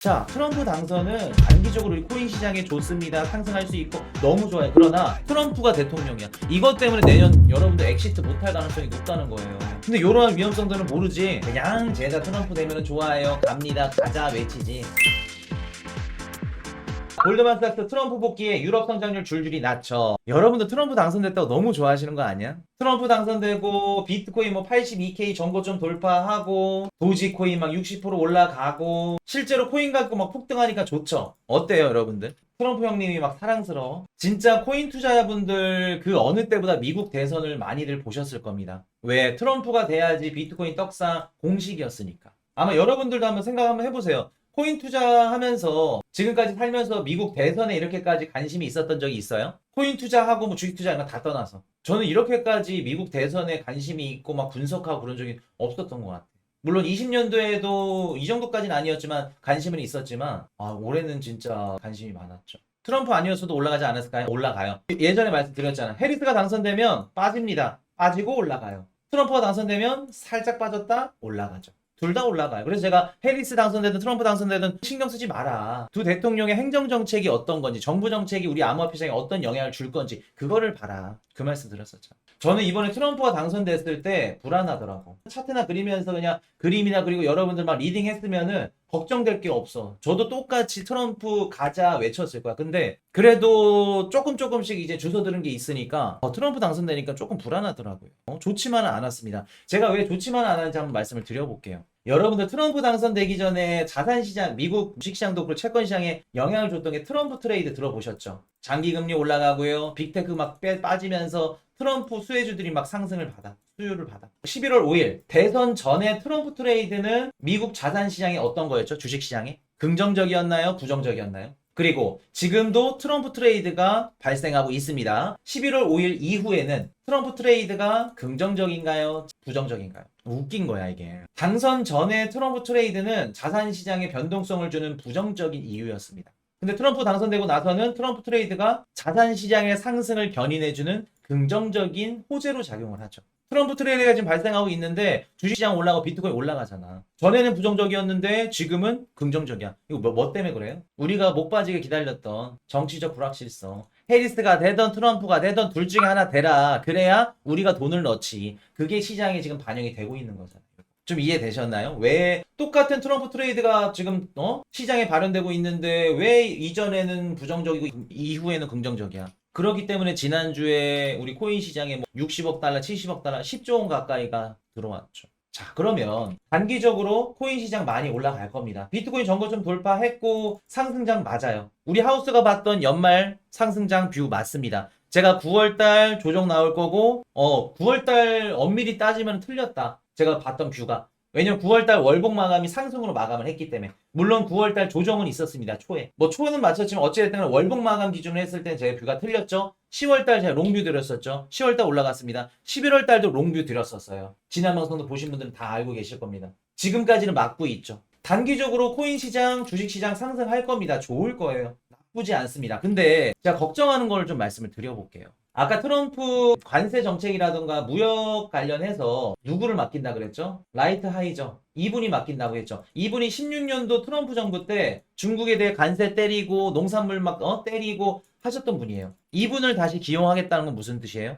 자, 트럼프 당선은 단기적으로 우리 코인 시장에 좋습니다. 상승할 수 있고 너무 좋아요. 그러나 트럼프가 대통령이야. 이것 때문에 내년 여러분들 엑시트 못할 가능성이 높다는 거예요. 근데 이러한 위험성들은 모르지. 그냥 제가 트럼프 되면 좋아요. 갑니다. 가자 외치지. 골드만삭스 트럼프 복귀에 유럽 성장률 줄줄이 낮춰. 여러분들 트럼프 당선됐다고 너무 좋아하시는 거 아니야? 트럼프 당선되고 비트코인 뭐 82K 정고점 돌파하고 도지코인 막 60% 올라가고 실제로 코인 가격 막 폭등하니까 좋죠. 어때요 여러분들? 트럼프 형님이 막 사랑스러워. 진짜 코인 투자자분들 그 어느 때보다 미국 대선을 많이들 보셨을 겁니다. 왜? 트럼프가 돼야지 비트코인 떡상 공식이었으니까. 아마 여러분들도 한번 생각 한번 해보세요. 코인 투자하면서 지금까지 살면서 미국 대선에 이렇게까지 관심이 있었던 적이 있어요? 코인 투자하고 뭐 주식 투자 이런 거 다 떠나서 저는 이렇게까지 미국 대선에 관심이 있고 막 분석하고 그런 적이 없었던 것 같아요. 물론 20년도에도 이 정도까지는 아니었지만 관심은 있었지만 올해는 진짜 관심이 많았죠. 트럼프 아니었어도 올라가지 않았을까요? 올라가요. 예전에 말씀드렸잖아. 해리스가 당선되면 빠집니다. 빠지고 올라가요. 트럼프가 당선되면 살짝 빠졌다 올라가죠. 둘 다 올라가요. 그래서 제가 해리스 당선되든 트럼프 당선되든 신경 쓰지 마라. 두 대통령의 행정정책이 어떤 건지, 정부 정책이 우리 암호화폐 시장에 어떤 영향을 줄 건지 그거를 봐라. 그 말씀 드렸었죠. 저는 이번에 트럼프가 당선됐을 때 불안하더라고. 차트나 그리면서 그냥 그림이나 그리고 여러분들 막 리딩 했으면은 걱정될 게 없어. 저도 똑같이 트럼프 가자 외쳤을 거야. 근데 그래도 조금씩 이제 주워 들은 게 있으니까 트럼프 당선되니까 조금 불안하더라고요. 좋지만은 않았습니다. 제가 왜 좋지만은 않았는지 한번 말씀을 드려볼게요. 여러분들 트럼프 당선되기 전에 자산시장, 미국 주식시장도 그렇고 채권시장에 영향을 줬던 게 트럼프 트레이드 들어보셨죠? 장기금리 올라가고요. 빅테크 막 빠지면서 트럼프 수혜주들이 막 상승을 받아. 수요를 받아. 11월 5일 대선 전에 트럼프 트레이드는 미국 자산시장에 어떤 거였죠? 주식시장에? 긍정적이었나요? 부정적이었나요? 그리고 지금도 트럼프 트레이드가 발생하고 있습니다. 11월 5일 이후에는 트럼프 트레이드가 긍정적인가요? 부정적인가요? 웃긴 거야 이게. 당선 전에 트럼프 트레이드는 자산시장에 변동성을 주는 부정적인 이유였습니다. 근데 트럼프 당선되고 나서는 트럼프 트레이드가 자산시장의 상승을 견인해주는 긍정적인 호재로 작용을 하죠. 트럼프 트레이드가 지금 발생하고 있는데 주식시장 올라가고 비트코인 올라가잖아. 전에는 부정적이었는데 지금은 긍정적이야. 이거 뭐 때문에 그래요? 우리가 목 빠지게 기다렸던 정치적 불확실성. 해리스가 되던 트럼프가 되던 둘 중에 하나 되라. 그래야 우리가 돈을 넣지. 그게 시장에 지금 반영이 되고 있는 거잖아요. 좀 이해되셨나요? 왜 똑같은 트럼프 트레이드가 지금 시장에 발현되고 있는데 왜 이전에는 부정적이고 이후에는 긍정적이야? 그렇기 때문에 지난주에 우리 코인 시장에 뭐 60억 달러, 70억 달러, 10조 원 가까이가 들어왔죠. 자, 그러면 단기적으로 코인 시장 많이 올라갈 겁니다. 비트코인 전고점 돌파했고 상승장 맞아요. 우리 하우스가 봤던 연말 상승장 뷰 맞습니다. 제가 9월달 조정 나올 거고 9월달 엄밀히 따지면 틀렸다. 제가 봤던 뷰가. 왜냐면 9월달 월봉 마감이 상승으로 마감을 했기 때문에. 물론 9월달 조정은 있었습니다. 초에. 뭐 초는 맞췄지만 어찌됐든 월봉 마감 기준으로 했을 때 제 뷰가 틀렸죠. 10월달 제가 롱뷰 드렸었죠. 10월달 올라갔습니다. 11월달도 롱뷰 드렸었어요. 지난 방송도 보신 분들은 다 알고 계실 겁니다. 지금까지는 막고 있죠. 단기적으로 코인 시장, 주식 시장 상승할 겁니다. 좋을 거예요. 나쁘지 않습니다. 근데 제가 걱정하는 걸 좀 말씀을 드려볼게요. 아까 트럼프 관세 정책이라던가 무역 관련해서 누구를 맡긴다 그랬죠? 라이트 하이저. 이분이 맡긴다고 했죠. 이분이 16년도 트럼프 정부 때 중국에 대해 관세 때리고 농산물 막 때리고 하셨던 분이에요. 이분을 다시 기용하겠다는 건 무슨 뜻이에요?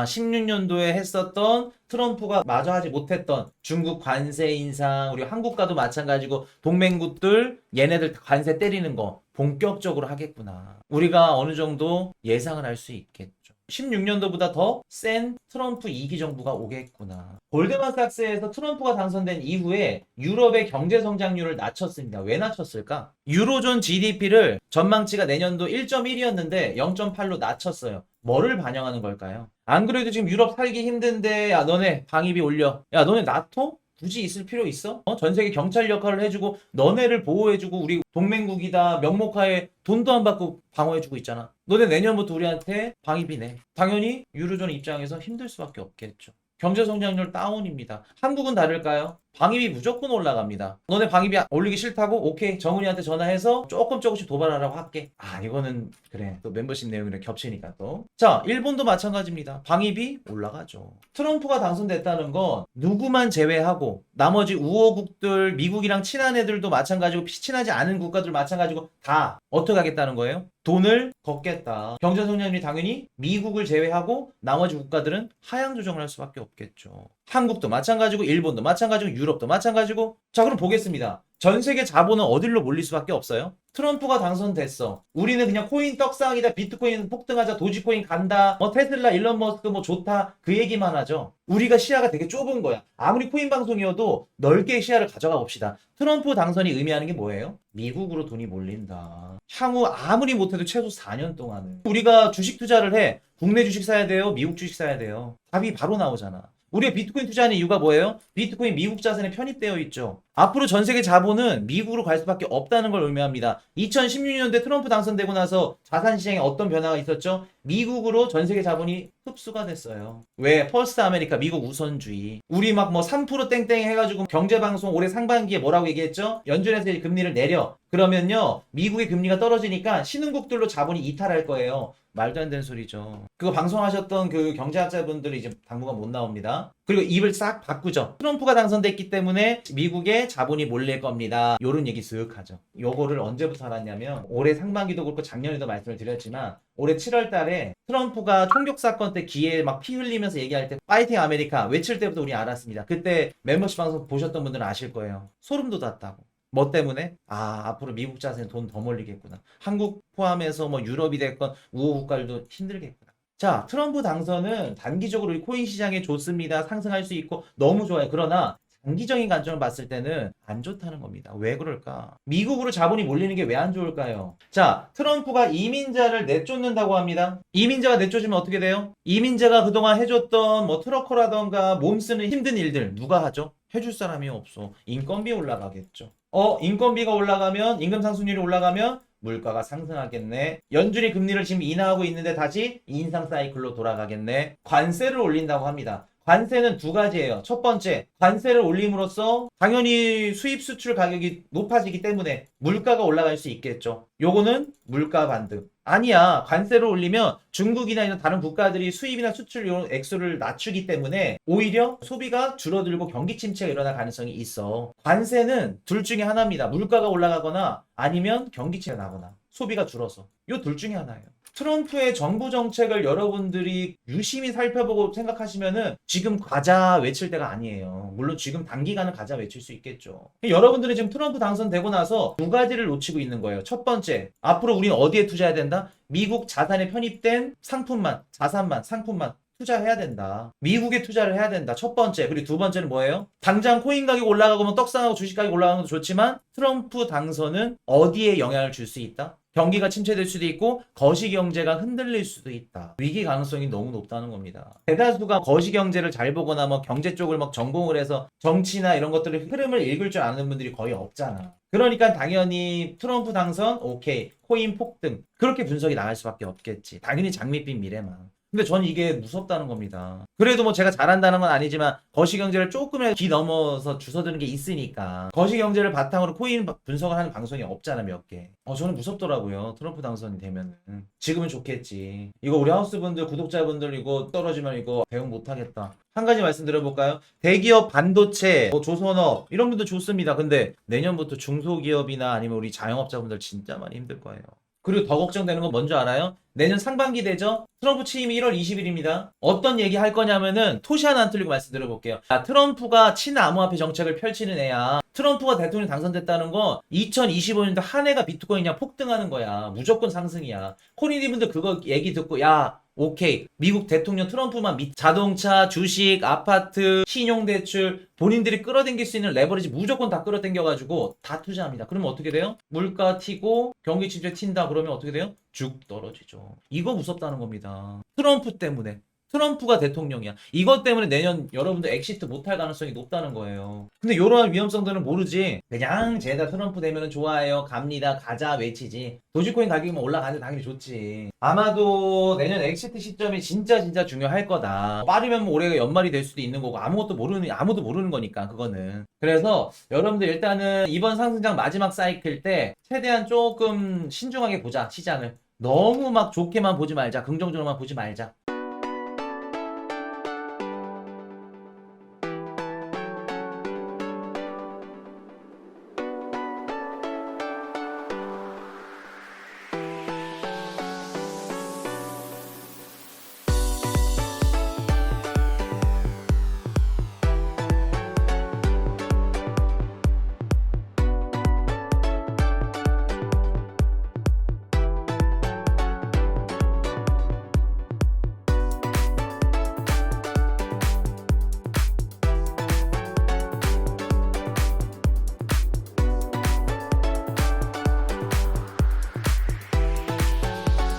16년도에 했었던 트럼프가 마저 하지 못했던 중국 관세 인상, 우리 한국과도 마찬가지고 동맹국들 얘네들 관세 때리는 거 본격적으로 하겠구나. 우리가 어느 정도 예상을 할 수 있겠죠. 16년도보다 더 센 트럼프 2기 정부가 오겠구나. 골드만삭스에서 트럼프가 당선된 이후에 유럽의 경제 성장률을 낮췄습니다. 왜 낮췄을까? 유로존 GDP를 전망치가 내년도 1.1이었는데 0.8로 낮췄어요. 뭐를 반영하는 걸까요? 안 그래도 지금 유럽 살기 힘든데 야 너네 방위비 올려. 야 너네 나토? 굳이 있을 필요 있어? 전 세계 경찰 역할을 해주고 너네를 보호해주고 우리 동맹국이다 명목하에 돈도 안 받고 방어해주고 있잖아. 너네 내년부터 우리한테 방위비 내. 당연히 유로존 입장에서 힘들 수밖에 없겠죠. 경제 성장률 다운입니다. 한국은 다를까요? 방위비 무조건 올라갑니다. 너네 방위비 올리기 싫다고? 오케이. 정은이한테 전화해서 조금씩 도발하라고 할게. 아, 이거는 그래. 또 멤버십 내용이랑 겹치니까 또. 자, 일본도 마찬가지입니다. 방위비 올라가죠. 트럼프가 당선됐다는 건 누구만 제외하고 나머지 우호국들, 미국이랑 친한 애들도 마찬가지고 친하지 않은 국가들 마찬가지고 다 어떻게 하겠다는 거예요? 돈을 걷겠다. 경제성장률이 당연히 미국을 제외하고 나머지 국가들은 하향 조정을 할 수밖에 없겠죠. 한국도 마찬가지고 일본도 마찬가지고 유럽도 마찬가지고. 자, 그럼 보겠습니다. 전 세계 자본은 어디로 몰릴 수밖에 없어요? 트럼프가 당선됐어. 우리는 그냥 코인 떡상이다. 비트코인 폭등하자. 도지코인 간다. 뭐 테슬라, 일론 머스크 뭐 좋다. 그 얘기만 하죠. 우리가 시야가 되게 좁은 거야. 아무리 코인 방송이어도 넓게 시야를 가져가 봅시다. 트럼프 당선이 의미하는 게 뭐예요? 미국으로 돈이 몰린다. 향후 아무리 못해도 최소 4년 동안은. 우리가 주식 투자를 해. 국내 주식 사야 돼요? 미국 주식 사야 돼요? 답이 바로 나오잖아. 우리가 비트코인 투자하는 이유가 뭐예요? 비트코인 미국 자산에 편입되어 있죠. 앞으로 전 세계 자본은 미국으로 갈 수밖에 없다는 걸 의미합니다. 2016년도에 트럼프 당선되고 나서 자산 시장에 어떤 변화가 있었죠? 미국으로 전 세계 자본이 흡수가 됐어요. 왜? 퍼스트 아메리카, 미국 우선주의. 우리 막 뭐 3% 땡땡 해가지고 경제방송 올해 상반기에 뭐라고 얘기했죠? 연준에서 금리를 내려. 그러면요, 미국의 금리가 떨어지니까 신흥국들로 자본이 이탈할 거예요. 말도 안 되는 소리죠. 그거 방송하셨던 그 경제학자분들이 이제 당분간 못 나옵니다. 그리고 입을 싹 바꾸죠. 트럼프가 당선됐기 때문에 미국에 자본이 몰릴 겁니다. 요런 얘기 쓱 하죠. 요거를 언제부터 알았냐면 올해 상반기도 그렇고 작년에도 말씀을 드렸지만 올해 7월 달에 트럼프가 총격 사건 때 기에 막 피 흘리면서 얘기할 때 파이팅 아메리카 외칠 때부터 우리 알았습니다. 그때 멤버십 방송 보셨던 분들은 아실 거예요. 소름 돋았다고. 뭐 때문에? 아, 앞으로 미국 자산에 돈 더 몰리겠구나. 한국 포함해서 뭐 유럽이 됐건 우호 국가들도 힘들겠구나. 자, 트럼프 당선은 단기적으로 우리 코인 시장에 좋습니다. 상승할 수 있고 너무 좋아요. 그러나 장기적인 관점을 봤을 때는 안 좋다는 겁니다. 왜 그럴까? 미국으로 자본이 몰리는 게 왜 안 좋을까요? 자, 트럼프가 이민자를 내쫓는다고 합니다. 이민자가 내쫓으면 어떻게 돼요? 이민자가 그동안 해줬던 뭐 트러커라던가 몸 쓰는 힘든 일들 누가 하죠? 해줄 사람이 없어. 인건비 올라가겠죠. 인건비가 올라가면 임금 상승률이 올라가면 물가가 상승하겠네. 연준이 금리를 지금 인하하고 있는데 다시 인상 사이클로 돌아가겠네. 관세를 올린다고 합니다. 관세는 두 가지예요. 첫 번째, 관세를 올림으로써 당연히 수입 수출 가격이 높아지기 때문에 물가가 올라갈 수 있겠죠. 요거는 물가 반등. 아니야. 관세를 올리면 중국이나 이런 다른 국가들이 수입이나 수출 이런 액수를 낮추기 때문에 오히려 소비가 줄어들고 경기 침체가 일어날 가능성이 있어. 관세는 둘 중에 하나입니다. 물가가 올라가거나 아니면 경기 침체가 나거나 소비가 줄어서. 요 둘 중에 하나예요. 트럼프의 정부 정책을 여러분들이 유심히 살펴보고 생각하시면은 지금 가자 외칠 때가 아니에요. 물론 지금 단기간은 가자 외칠 수 있겠죠. 여러분들이 지금 트럼프 당선되고 나서 두 가지를 놓치고 있는 거예요. 첫 번째, 앞으로 우리는 어디에 투자해야 된다? 미국 자산에 편입된 상품만, 자산만, 상품만 투자해야 된다. 미국에 투자를 해야 된다. 첫 번째. 그리고 두 번째는 뭐예요? 당장 코인 가격 올라가고 뭐 떡상하고 주식 가격 올라가는 것도 좋지만 트럼프 당선은 어디에 영향을 줄 수 있다? 경기가 침체될 수도 있고 거시경제가 흔들릴 수도 있다. 위기 가능성이 너무 높다는 겁니다. 대다수가 거시경제를 잘 보거나 뭐 경제 쪽을 막 전공을 해서 정치나 이런 것들을 흐름을 읽을 줄 아는 분들이 거의 없잖아. 그러니까 당연히 트럼프 당선 오케이 코인 폭등 그렇게 분석이 나갈 수밖에 없겠지. 당연히 장밋빛 미래만. 근데 저는 이게 무섭다는 겁니다. 그래도 뭐 제가 잘한다는 건 아니지만 거시경제를 조금이라도 귀 넘어서 주워드는 게 있으니까 거시경제를 바탕으로 코인 분석을 하는 방송이 없잖아 몇 개. 저는 무섭더라고요. 트럼프 당선이 되면은. 지금은 좋겠지. 이거 우리 하우스분들 구독자분들 이거 떨어지면 이거 대응 못하겠다. 한 가지 말씀드려볼까요? 대기업, 반도체, 뭐 조선업 이런 분들 좋습니다. 근데 내년부터 중소기업이나 아니면 우리 자영업자분들 진짜 많이 힘들 거예요. 그리고 더 걱정되는 건 뭔지 알아요? 내년 상반기 되죠? 트럼프 취임이 1월 20일입니다. 어떤 얘기 할 거냐면은 토시 하나 안 틀리고 말씀드려볼게요. 트럼프가 친암호화폐 정책을 펼치는 애야. 트럼프가 대통령 당선됐다는 건 2025년도 한 해가 비트코인이랑 폭등하는 거야. 무조건 상승이야. 코리니분들 그거 얘기 듣고 야 오케이. 미국 대통령 트럼프만 자동차, 주식, 아파트, 신용대출 본인들이 끌어당길 수 있는 레버리지 무조건 다 끌어당겨가지고 다 투자합니다. 그러면 어떻게 돼요? 물가 튀고 경기 침체 튄다 그러면 어떻게 돼요? 쭉 떨어지죠. 이거 무섭다는 겁니다. 트럼프 때문에. 트럼프가 대통령이야. 이것 때문에 내년 여러분들 엑시트 못할 가능성이 높다는 거예요. 근데 이러한 위험성들은 모르지. 그냥 쟤다 트럼프 되면 좋아해요. 갑니다. 가자 외치지. 도지코인 가격이면 올라가는데 당연히 좋지. 아마도 내년 엑시트 시점이 진짜 중요할 거다. 빠르면 뭐 올해가 연말이 될 수도 있는 거고 아무도 모르는 거니까 그거는. 그래서 여러분들 일단은 이번 상승장 마지막 사이클 때 최대한 조금 신중하게 보자 시장을. 너무 막 좋게만 보지 말자. 긍정적으로만 보지 말자.